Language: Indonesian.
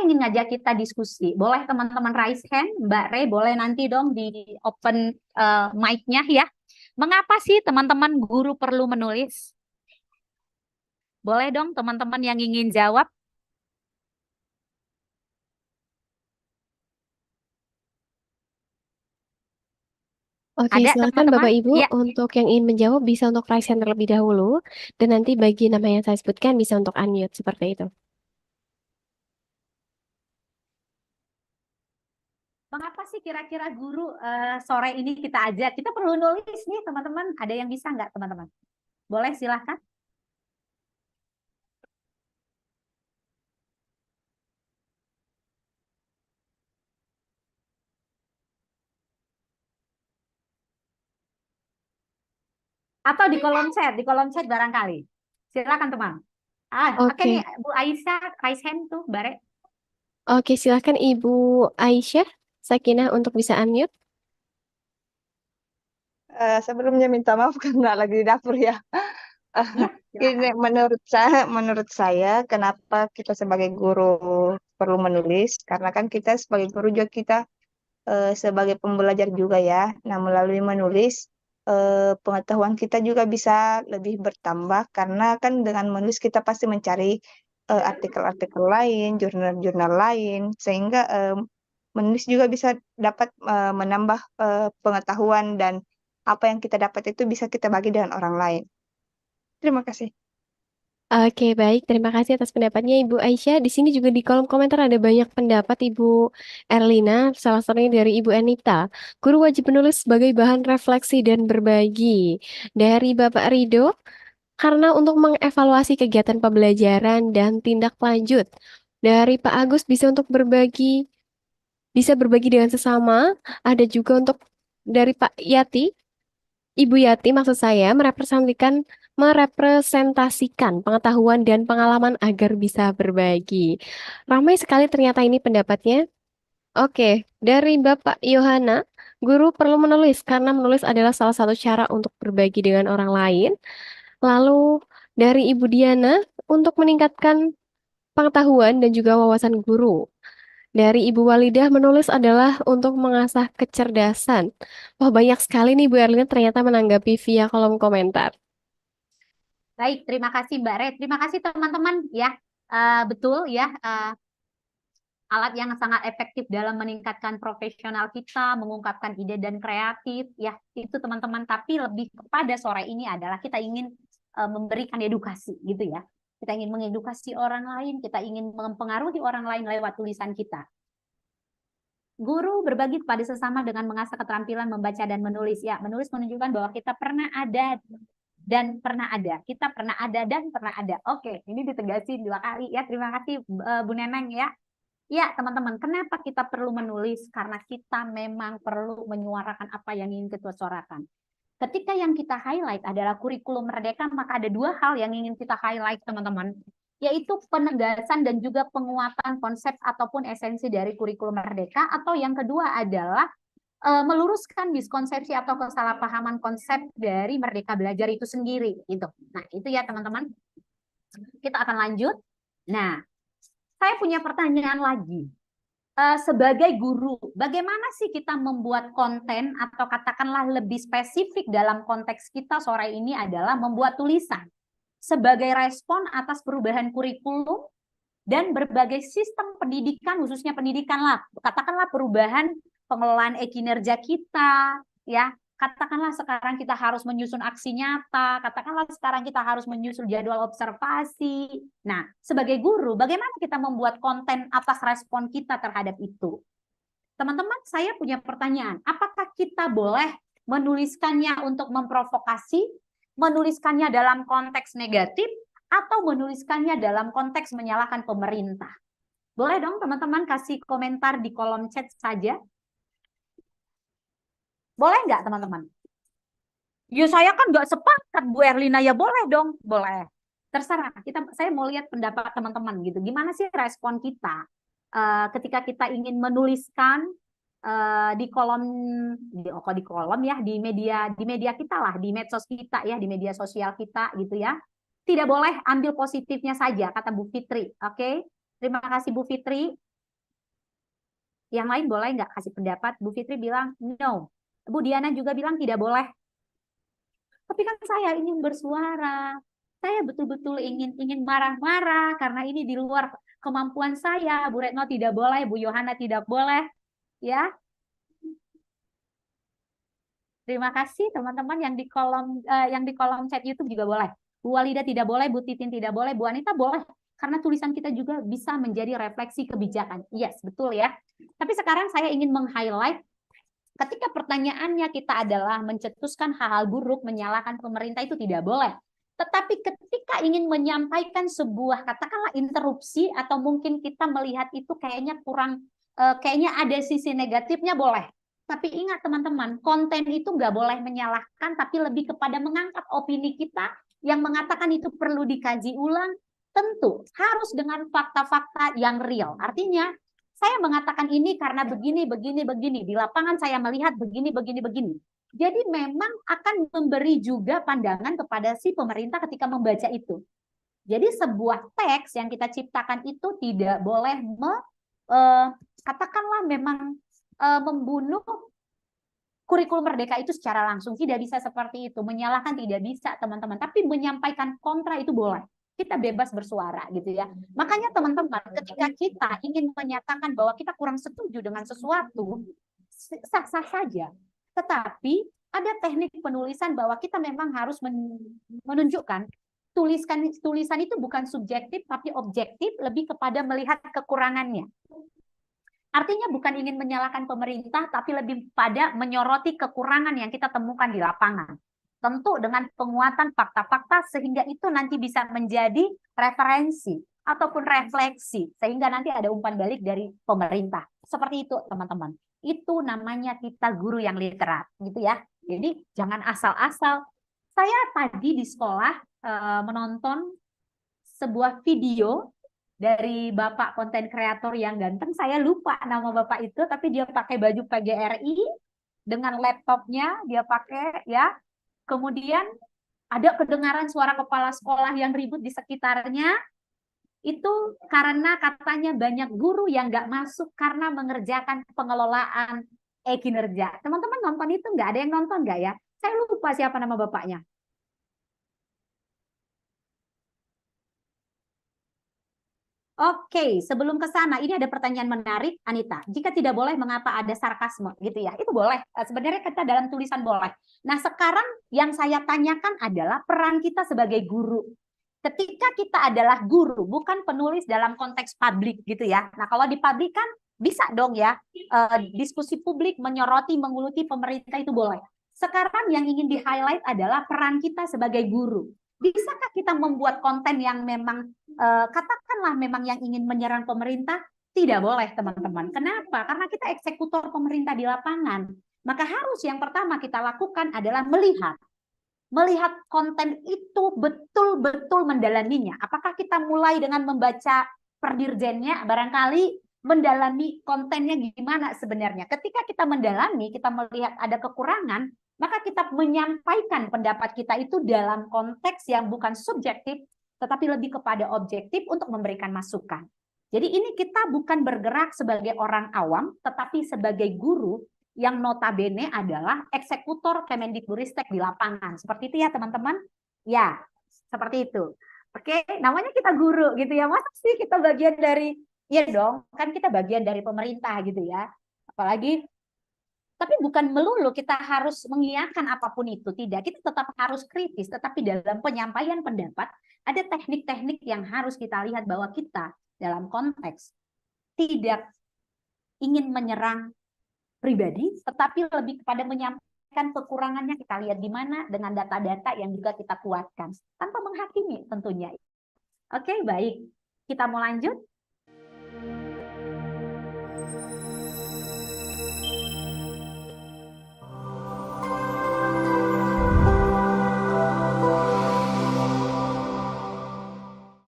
ingin ngajak kita diskusi. Boleh teman-teman raise hand, Mbak Re, boleh nanti dong di open mic-nya ya. Mengapa sih teman-teman guru perlu menulis? Boleh dong teman-teman yang ingin jawab. Oke, Ada silakan teman-teman? Bapak Ibu Ya. untuk yang ingin menjawab bisa untuk raise hand terlebih dahulu dan nanti bagi nama yang saya sebutkan bisa untuk unmute seperti itu. Mengapa sih kira-kira guru sore ini kita ajak? Kita perlu nulis nih teman-teman. Ada yang bisa nggak teman-teman? Boleh silahkan. Atau di kolom chat barangkali. Silakan teman. Oke nih Oke, Bu Aisyah, raise hand tuh, Bare. oke silakan Ibu Aisyah Sakinah untuk bisa unmute. Sebelumnya minta maaf karena lagi di dapur ya. Eh, Iya, Ini silakan. menurut saya kenapa kita sebagai guru perlu menulis? Karena kan kita sebagai guru juga kita sebagai pembelajar juga ya. Nah, melalui menulis pengetahuan kita juga bisa lebih bertambah karena kan dengan menulis kita pasti mencari artikel-artikel lain, jurnal-jurnal lain, sehingga menulis juga bisa dapat menambah pengetahuan dan apa yang kita dapat itu bisa kita bagi dengan orang lain. Terima kasih. Oke, baik. Terima kasih atas pendapatnya Ibu Aisyah. Di sini juga di kolom komentar ada banyak pendapat Ibu Erlina, salah satunya dari Ibu Anita. Guru wajib menulis sebagai bahan refleksi dan berbagi. Dari Bapak Rido, karena untuk mengevaluasi kegiatan pembelajaran dan tindak lanjut. Dari Pak Agus bisa berbagi dengan sesama. Ada juga untuk dari Pak Yati, Ibu Yati maksud saya merepresentasikan pengetahuan dan pengalaman agar bisa berbagi. Ramai sekali ternyata ini pendapatnya. Oke, dari Bapak Yohana, guru perlu menulis karena menulis adalah salah satu cara untuk berbagi dengan orang lain. Lalu dari Ibu Diana untuk meningkatkan pengetahuan dan juga wawasan guru. Dari Ibu Walidah menulis adalah untuk mengasah kecerdasan. Wah, banyak sekali nih Bu Erlina ternyata menanggapi via kolom komentar. Baik, terima kasih Mbak Re. Terima kasih teman-teman ya. Betul ya. Alat yang sangat efektif dalam meningkatkan profesional kita, mengungkapkan ide dan kreatif, ya itu teman-teman. Tapi lebih kepada sore ini adalah kita ingin memberikan edukasi, gitu ya. Kita ingin mengedukasi orang lain, kita ingin mempengaruhi orang lain lewat tulisan kita. Guru berbagi kepada sesama dengan mengasah keterampilan membaca dan menulis. Ya, menulis menunjukkan bahwa kita pernah ada dan pernah ada. Kita pernah ada dan pernah ada. Oke, ini ditegasin 2 kali ya. Terima kasih Bu Neneng ya. Ya, teman-teman, kenapa kita perlu menulis? Karena kita memang perlu menyuarakan apa yang ingin kita suarakan. Ketika yang kita highlight adalah kurikulum merdeka, maka ada 2 hal yang ingin kita highlight, teman-teman, yaitu penegasan dan juga penguatan konsep ataupun esensi dari kurikulum merdeka, atau yang kedua adalah meluruskan miskonsepsi atau kesalahpahaman konsep dari Merdeka Belajar itu sendiri. Gitu. Nah, itu ya, teman-teman. Kita akan lanjut. Nah, saya punya pertanyaan lagi. Sebagai guru, bagaimana sih kita membuat konten atau katakanlah lebih spesifik dalam konteks kita sore ini adalah membuat tulisan sebagai respon atas perubahan kurikulum dan berbagai sistem pendidikan, khususnya pendidikan lah, katakanlah perubahan pengelolaan kinerja kita, ya, katakanlah sekarang kita harus menyusun aksi nyata, katakanlah sekarang kita harus menyusun jadwal observasi. Nah, sebagai guru, bagaimana kita membuat konten atas respon kita terhadap itu? Teman-teman, saya punya pertanyaan. Apakah kita boleh menuliskannya untuk memprovokasi, menuliskannya dalam konteks negatif, atau menuliskannya dalam konteks menyalahkan pemerintah? Boleh dong teman-teman kasih komentar di kolom chat saja. Boleh nggak teman-teman? Ya saya kan nggak sepakat Bu Erlina, ya boleh dong, boleh. Terserah, saya mau lihat pendapat teman-teman gitu. Gimana sih respon kita ketika kita ingin menuliskan di kolom di kolom ya di media kita lah, di medsos kita ya, di media sosial kita gitu ya. Tidak boleh ambil positifnya saja kata Bu Fitri. Oke. Terima kasih Bu Fitri. Yang lain boleh nggak kasih pendapat? Bu Fitri bilang no. Bu Diana juga bilang tidak boleh. Tapi kan saya ingin bersuara. Saya betul-betul ingin marah-marah karena ini di luar kemampuan saya. Bu Retno tidak boleh, Bu Yohana tidak boleh, ya. Terima kasih teman-teman yang di kolom chat YouTube juga boleh. Bu Walida tidak boleh, Bu Titin tidak boleh, Bu Anita boleh. Karena tulisan kita juga bisa menjadi refleksi kebijakan. Yes, betul ya. Tapi sekarang saya ingin meng-highlight ketika pertanyaannya kita adalah mencetuskan hal-hal buruk, menyalahkan pemerintah itu tidak boleh. Tetapi ketika ingin menyampaikan sebuah katakanlah interupsi atau mungkin kita melihat itu kayaknya kurang, kayaknya ada sisi negatifnya boleh. Tapi ingat teman-teman, konten itu nggak boleh menyalahkan, tapi lebih kepada mengangkat opini kita yang mengatakan itu perlu dikaji ulang, tentu harus dengan fakta-fakta yang real. Artinya, saya mengatakan ini karena begini, begini, begini. Di lapangan saya melihat begini, begini, begini. Jadi memang akan memberi juga pandangan kepada si pemerintah ketika membaca itu. Jadi sebuah teks yang kita ciptakan itu tidak boleh katakanlah memang membunuh kurikulum merdeka itu secara langsung. Tidak bisa seperti itu. Menyalahkan tidak bisa, teman-teman. Tapi menyampaikan kontra itu boleh. Kita bebas bersuara gitu ya. Makanya teman-teman, ketika kita ingin menyatakan bahwa kita kurang setuju dengan sesuatu, sah-sah saja. Tetapi ada teknik penulisan bahwa kita memang harus menunjukkan tulisan itu bukan subjektif tapi objektif, lebih kepada melihat kekurangannya. Artinya bukan ingin menyalahkan pemerintah, tapi lebih pada menyoroti kekurangan yang kita temukan di lapangan. Tentu dengan penguatan fakta-fakta sehingga itu nanti bisa menjadi referensi ataupun refleksi, sehingga nanti ada umpan balik dari pemerintah. Seperti itu teman-teman. Itu namanya kita guru yang literat, gitu ya. Jadi jangan asal-asal. Saya tadi di sekolah menonton sebuah video dari Bapak konten kreator yang ganteng. Saya lupa nama Bapak itu, tapi dia pakai baju PGRI dengan laptopnya dia pakai ya. Kemudian ada kedengaran suara kepala sekolah yang ribut di sekitarnya. Itu karena katanya banyak guru yang nggak masuk karena mengerjakan pengelolaan kinerja. Teman-teman nonton itu nggak? Ada yang nonton nggak ya? Saya lupa siapa nama bapaknya. Oke, sebelum ke sana, ini ada pertanyaan menarik, Anita. Jika tidak boleh, mengapa ada sarkasme, gitu ya? Itu boleh. Sebenarnya kita dalam tulisan boleh. Nah, sekarang yang saya tanyakan adalah peran kita sebagai guru. Ketika kita adalah guru, bukan penulis dalam konteks publik, gitu ya. Nah, kalau di publik kan bisa dong ya, diskusi publik, menyoroti, menguluti pemerintah itu boleh. Sekarang yang ingin di-highlight adalah peran kita sebagai guru. Bisakah kita membuat konten yang memang katakanlah memang yang ingin menyerang pemerintah? Tidak boleh, teman-teman. Kenapa? Karena kita eksekutor pemerintah di lapangan. Maka harus yang pertama kita lakukan adalah melihat konten itu betul-betul mendalaminya. Apakah kita mulai dengan membaca perdirjennya, barangkali mendalami kontennya gimana sebenarnya. Ketika kita mendalami, kita melihat ada kekurangan, maka kita menyampaikan pendapat kita itu dalam konteks yang bukan subjektif, tetapi lebih kepada objektif untuk memberikan masukan. Jadi ini kita bukan bergerak sebagai orang awam, tetapi sebagai guru yang notabene adalah eksekutor Kemendikbudristek di lapangan. Seperti itu ya teman-teman? Ya, seperti itu. Oke, namanya kita guru gitu ya. Masa sih kita bagian dari, ya dong, kan kita bagian dari pemerintah gitu ya. Apalagi tapi bukan melulu kita harus mengiyakan apapun itu, tidak. Kita tetap harus kritis, tetapi dalam penyampaian pendapat ada teknik-teknik yang harus kita lihat bahwa kita dalam konteks tidak ingin menyerang pribadi, tetapi lebih kepada menyampaikan kekurangannya. Kita lihat di mana dengan data-data yang juga kita kuatkan, tanpa menghakimi tentunya. Oke, baik. Kita mau lanjut.